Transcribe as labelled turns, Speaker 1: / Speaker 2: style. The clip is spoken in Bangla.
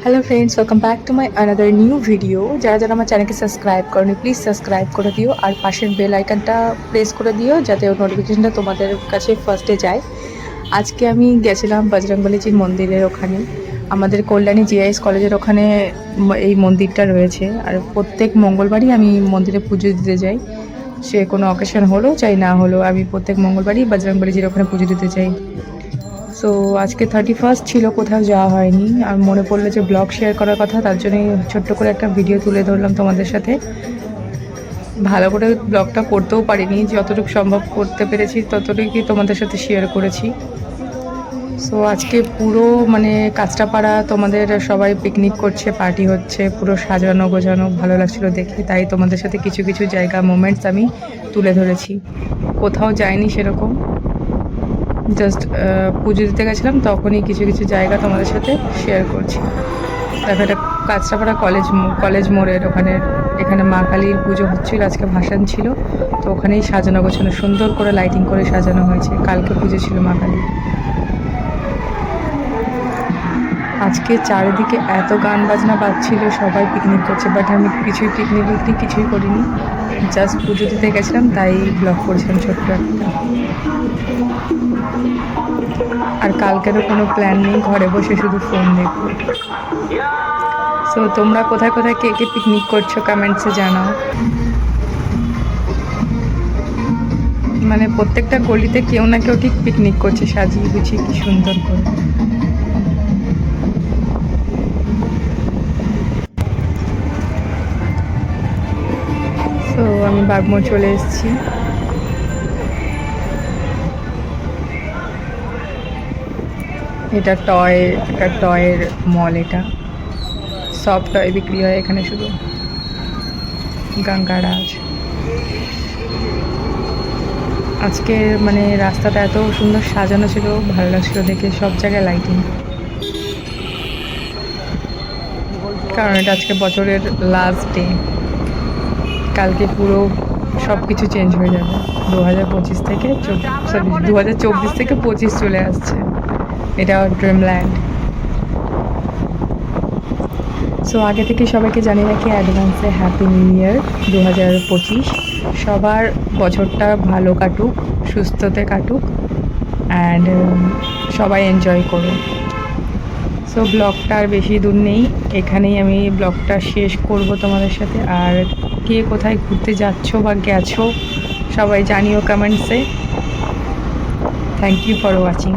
Speaker 1: Hello friends, welcome back to my another new video. যারা যারা আমার চ্যানেলকে সাবস্ক্রাইব করনি প্লিজ সাবস্ক্রাইব করে দিও আর পাশের বেল আইকনটা প্রেস করে দিও যাতে নোটিফিকেশনটা তোমাদের কাছে ফার্স্টে যায়। আজকে আমি গেছিলাম বজরংবলীজির মন্দিরের ওখানে। আমাদের কল্যাণী জিআইএস কলেজের ওখানে এই মন্দিরটা রয়েছে, আর প্রত্যেক মঙ্গলবারই আমি মন্দিরে পুজো দিতে যাই। সে কোনো অকেশন হলো চাই না হলো, আমি প্রত্যেক মঙ্গলবারই বজরংবলীজির ওখানে পুজো দিতে যাই। সো আজকে 31st ছিল, কোথাও যাওয়া হয়নি। আর মনে পড়লো যে ব্লগ শেয়ার করার কথা, তার জন্যই ছোট্ট করে একটা ভিডিও তুলে ধরলাম তোমাদের সাথে। ভালো করে ব্লগটা করতেও পারিনি, যতটুকু সম্ভব করতে পেরেছি ততটুকুই তোমাদের সাথে শেয়ার করেছি। সো আজকে পুরো কাঁচরাপাড়া তোমাদের সবাই পিকনিক করছে, পার্টি হচ্ছে, পুরো সাজানো গোছানো, ভালো লাগছিলো দেখে। তাই তোমাদের সাথে কিছু কিছু জায়গা মোমেন্টস আমি তুলে ধরেছি। কোথাও যাইনি সেরকম, জাস্ট পুজো দিতে গেছিলাম, তখনই কিছু কিছু জায়গা তোমাদের সাথে শেয়ার করছি। দেখো, এটা কাঁচরাপাড়া কলেজ মোড়ের ওখানে। এখানে মা কালীর পুজো হচ্ছিল, আজকে ভাসান ছিল, তো ওখানেই সাজানো গোছানো সুন্দর করে লাইটিং করে সাজানো হয়েছে। কালকে পুজো ছিল মা কালীর। আজকে চারিদিকে এত গান বাজনা বাজছিল, সবাই পিকনিক করছে, বাট আমি পিকনিক কিছুই করিনি। জাস্ট পুজো দিতে গেছিলাম, তাই ব্লগ করেছিলাম ছোট্ট একটা। আর কালকেরও কোনো প্ল্যান নেই, ঘরে বসে শুধু ফোন দেখবো। সো তোমরা কোথায় কোথায় কে কে পিকনিক করছো কমেন্টসে জানাও। প্রত্যেকটা গলিতে কেউ না কেউ ঠিক পিকনিক করছে, সাজিয়ে গুছিয়ে কি সুন্দর করে। তো আমি বাগমোড় চলে এসেছি। এটা একটা টয়ের মল। এটা সব টয় বিক্রি হয় এখানে, শুধু গঙ্গারাজ। আজকে রাস্তাটা এত সুন্দর সাজানো ছিল, ভালো লাগছিল দেখে, সব জায়গায় লাইটিং। কারণ এটা আজকে বছরের লাস্ট ডে, কালকে পুরো সব কিছু চেঞ্জ হয়ে যাবে। 2025 থেকে 2024 থেকে 25 চলে আসছে। এটা ড্রিমল্যান্ড। সো আগে থেকে সবাইকে জানিয়ে রাখি অ্যাডভান্সে হ্যাপি নিউ ইয়ার 2025। সবার বছরটা ভালো কাটুক, সুস্থতে কাটুক, অ্যান্ড সবাই এনজয় করুন। সো ব্লগটা আর বেশি দূর নেই, এখানেই আমি ব্লগটা শেষ করব তোমাদের সাথে। আর কে কোথায় ঘুরতে যাচ্ছো বা গেছো সবাই জানিও কমেন্টসে। Thank you for watching.